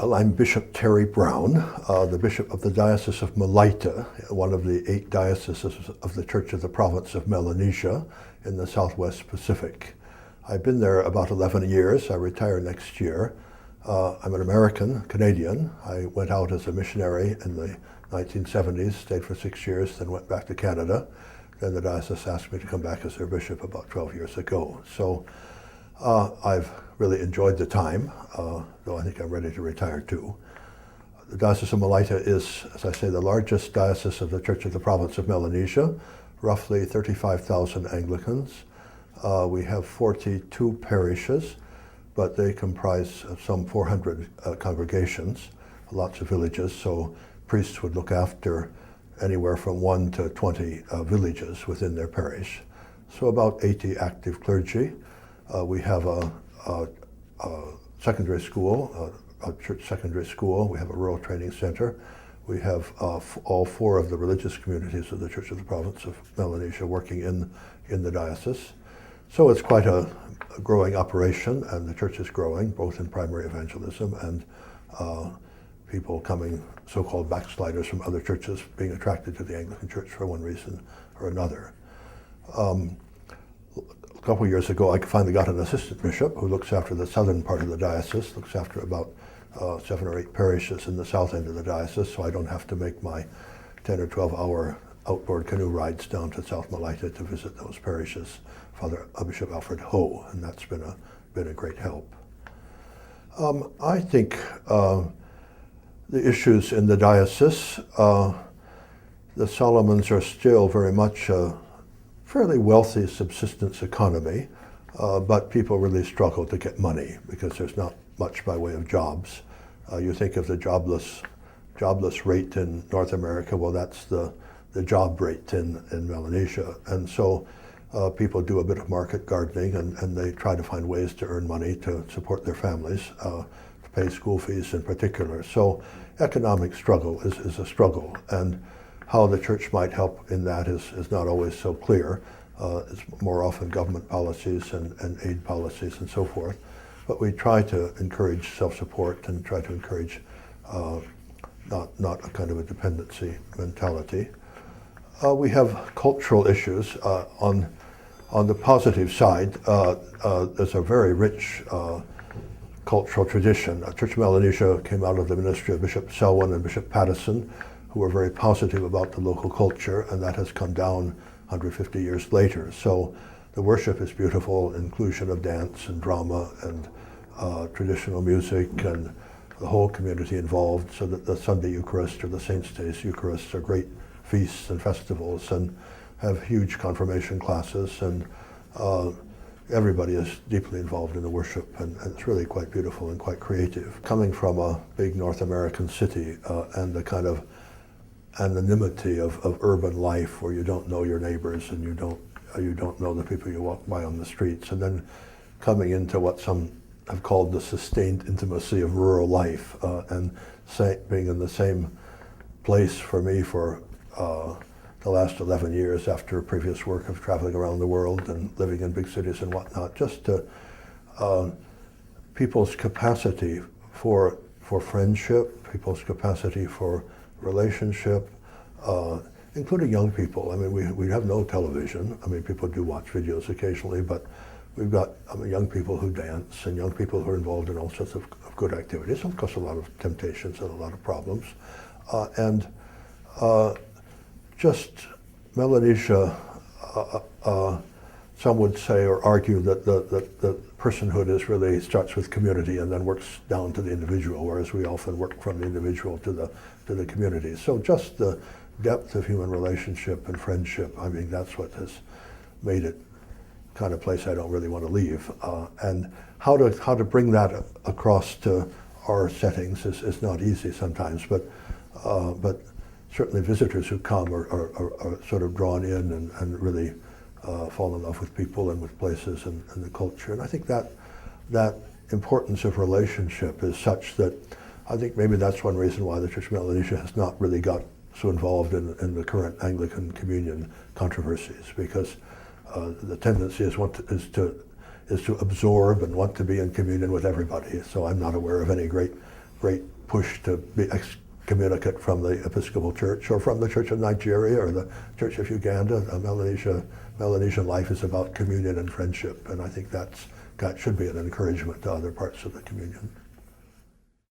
Well, I'm Bishop Terry Brown, the Bishop of the Diocese of Malaita, one of the 8 dioceses of the Church of the Province of Melanesia in the Southwest Pacific. I've been there about 11 years. I retire next year. I'm an American, Canadian. I went out as a missionary in the 1970s, stayed for 6 years, then went back to Canada. Then the diocese asked me to come back as their bishop about 12 years ago. So I've really enjoyed the time, though I think I'm ready to retire too. The Diocese of Malaita is, as I say, the largest diocese of the Church of the Province of Melanesia, roughly 35,000 Anglicans. We have 42 parishes, but they comprise of some 400 congregations, lots of villages, so priests would look after anywhere from 1 to 20 villages within their parish. So about 80 active clergy. We have a secondary school, a church secondary school. We have a rural training center. We have all 4 of the religious communities of the Church of the Province of Melanesia working in the diocese. So it's quite a growing operation, and the church is growing, both in primary evangelism and people coming, so-called backsliders from other churches, being attracted to the Anglican Church for one reason or another. A couple of years ago, I finally got an assistant bishop who looks after the southern part of the diocese, looks after about 7 or 8 parishes in the south end of the diocese, so I don't have to make my 10 or 12-hour outboard canoe rides down to South Malaita to visit those parishes, Bishop Alfred Ho, and that's been a great help. I think the issues in the diocese, the Solomons are still very much a fairly wealthy subsistence economy, but people really struggle to get money because there's not much by way of jobs. You think of the jobless rate in North America, well, that's the job rate in Melanesia. And so people do a bit of market gardening and they try to find ways to earn money to support their families, to pay school fees in particular. So economic struggle is a struggle, and how the church might help in that is not always so clear. It's more often government policies and aid policies and so forth. But we try to encourage self-support and try to encourage not a kind of a dependency mentality. We have cultural issues. On the positive side, there's a very rich cultural tradition. Church of Melanesia came out of the ministry of Bishop Selwyn and Bishop Pattison, who were very positive about the local culture, and that has come down 150 years later. So the worship is beautiful, inclusion of dance and drama and traditional music, and the whole community involved, so that the Sunday Eucharist or the Saints' Days Eucharists are great feasts and festivals and have huge confirmation classes, and everybody is deeply involved in the worship, and it's really quite beautiful and quite creative. Coming from a big North American city and the kind of anonymity of urban life where you don't know your neighbors and you don't know the people you walk by on the streets, and then coming into what some have called the sustained intimacy of rural life, and being in the same place for me for the last 11 years after previous work of traveling around the world and living in big cities and whatnot, just to people's capacity for friendship, people's capacity for relationship, including young people. I mean, we have no television. I mean, people do watch videos occasionally, but we've got young people who dance and young people who are involved in all sorts of good activities. Of course, a lot of temptations and a lot of problems. Just Melanesia, some would say or argue that the personhood really starts with community and then works down to the individual, whereas we often work from the individual to the community. So just the depth of human relationship and friendship, I mean, that's what has made it the kind of place I don't really want to leave. And how to bring that across to our settings is not easy sometimes, but certainly visitors who come are sort of drawn in and really fall in love with people and with places and the culture. And I think that importance of relationship is such that I think maybe that's one reason why the Church of Melanesia has not really got so involved in the current Anglican communion controversies, because the tendency is to absorb and want to be in communion with everybody. So I'm not aware of any great great push to be excommunicate from the Episcopal Church or from the Church of Nigeria or the Church of Uganda. Melanesian life is about communion and friendship, and I think that should be an encouragement to other parts of the communion.